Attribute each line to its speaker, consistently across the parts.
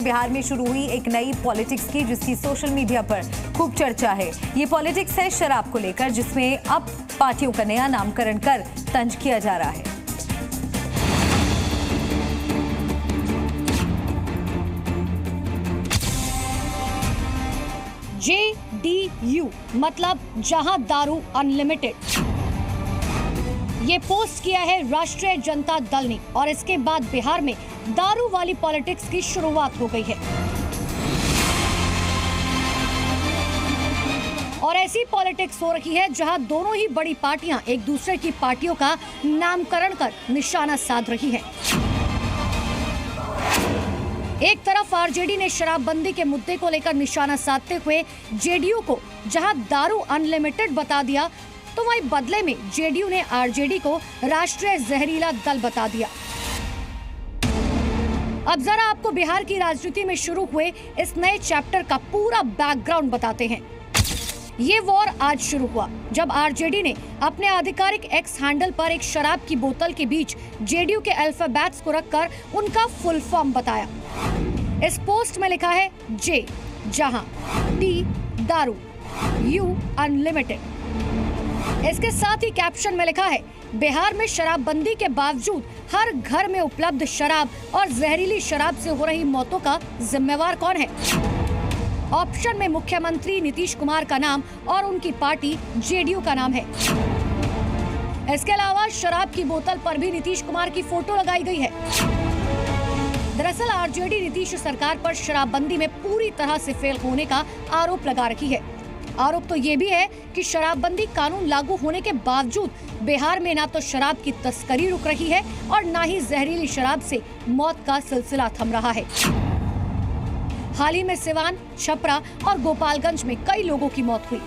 Speaker 1: बिहार में शुरू हुई एक नई पॉलिटिक्स की, जिसकी सोशल मीडिया पर खूब चर्चा है। ये पॉलिटिक्स है शराब को लेकर, जिसमें अब पार्टियों का नया नामकरण कर तंज किया जा रहा है।
Speaker 2: JDU मतलब जहां दारू अनलिमिटेड। ये पोस्ट किया है राष्ट्रीय जनता दल ने और इसके बाद बिहार में दारू वाली पॉलिटिक्स की शुरुआत हो गई है। और ऐसी पॉलिटिक्स हो रही है जहां दोनों ही बड़ी पार्टियां एक दूसरे की पार्टियों का नामकरण कर निशाना साध रही हैं। एक तरफ आरजेडी ने शराबबंदी के मुद्दे को लेकर निशाना साधते हुए जेडीयू को जहां दारू अनलिमिटेड बता दिया, तो वहीं बदले में जेडीयू ने आरजेडी को राष्ट्रीय जहरीला दल बता दिया। अब जरा आपको बिहार की राजनीति में शुरू हुए इस नए चैप्टर का पूरा बैकग्राउंड बताते हैं। ये वॉर आज शुरू हुआ जब आरजेडी ने अपने आधिकारिक एक्स हैंडल पर एक शराब की बोतल के बीच जेडीयू के अल्फाबेट्स को रखकर उनका फुल फॉर्म बताया। इस पोस्ट में लिखा है जे जहां, टी दारू, यू अनलिमिटेड। इसके साथ ही कैप्शन में लिखा है बिहार में शराबबंदी के बावजूद हर घर में उपलब्ध शराब और जहरीली शराब से हो रही मौतों का जिम्मेवार कौन है। ऑप्शन में मुख्यमंत्री नीतीश कुमार का नाम और उनकी पार्टी जेडीयू का नाम है। इसके अलावा शराब की बोतल पर भी नीतीश कुमार की फोटो लगाई गई है। दरअसल आरजेडी नीतीश सरकार पर शराबबंदी में पूरी तरह से फेल होने का आरोप लगा रही है। आरोप तो ये भी है कि शराबबंदी कानून लागू होने के बावजूद बिहार में ना तो शराब की तस्करी रुक रही है और ना ही जहरीली शराब से मौत का सिलसिला थम रहा है। हाल ही में सिवान, छपरा और गोपालगंज में कई लोगों की मौत हुई।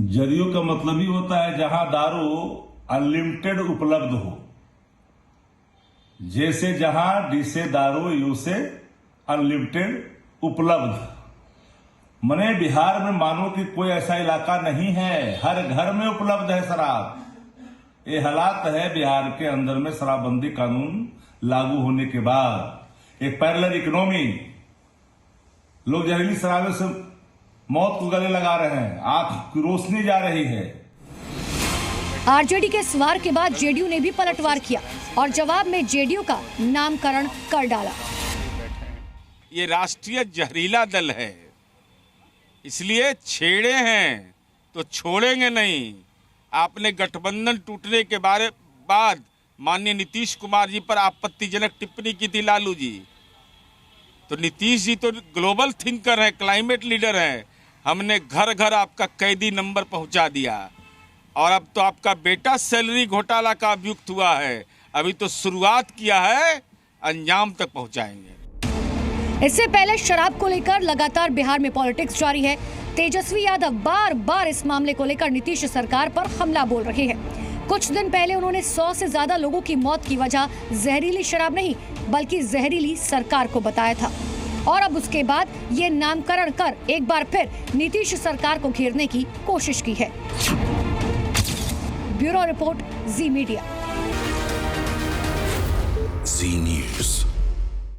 Speaker 3: जदयू का मतलब ही होता है जहां दारू अनलिमिटेड उपलब्ध हो। जैसे जहां डी से दारू, यू से अनलिमिटेड उपलब्ध। मने बिहार में मानो कि कोई ऐसा इलाका नहीं है, हर घर में उपलब्ध है शराब। ये हालात है बिहार के अंदर में शराबबंदी कानून लागू होने के बाद। एक पैरेलल इकोनॉमी, लोग जहरीली शराब से मौत को गले लगा रहे हैं, आंख की रोशनी जा रही है।
Speaker 2: आरजेडी के सवार के बाद जेडीयू ने भी पलटवार किया और जवाब में जेडीयू का नामकरण कर डाला।
Speaker 4: ये राष्ट्रीय जहरीला दल है, इसलिए छेड़े हैं तो छोड़ेंगे नहीं। आपने गठबंधन टूटने के बाद माननीय नीतीश कुमार जी पर आपत्तिजनक टिप्पणी की थी लालू जी। तो नीतीश जी तो ग्लोबल थिंकर है, क्लाइमेट लीडर है। हमने घर घर आपका कैदी नंबर पहुंचा दिया और अब तो आपका बेटा सैलरी घोटाला का अभियुक्त हुआ है। अभी तो शुरुआत किया है, अंजाम तक पहुंचाएंगे।
Speaker 2: इससे पहले शराब को लेकर लगातार बिहार में पॉलिटिक्स जारी है। तेजस्वी यादव बार बार इस मामले को लेकर नीतीश सरकार पर हमला बोल रहे हैं। कुछ दिन पहले उन्होंने 100 से ज्यादा लोगों की मौत की वजह जहरीली शराब नहीं बल्कि जहरीली सरकार को बताया था। और अब उसके बाद ये नामकरण कर एक बार फिर नीतीश सरकार को घेरने की कोशिश की है। ब्यूरो रिपोर्ट, जी मीडिया।
Speaker 5: जी न्यूज़।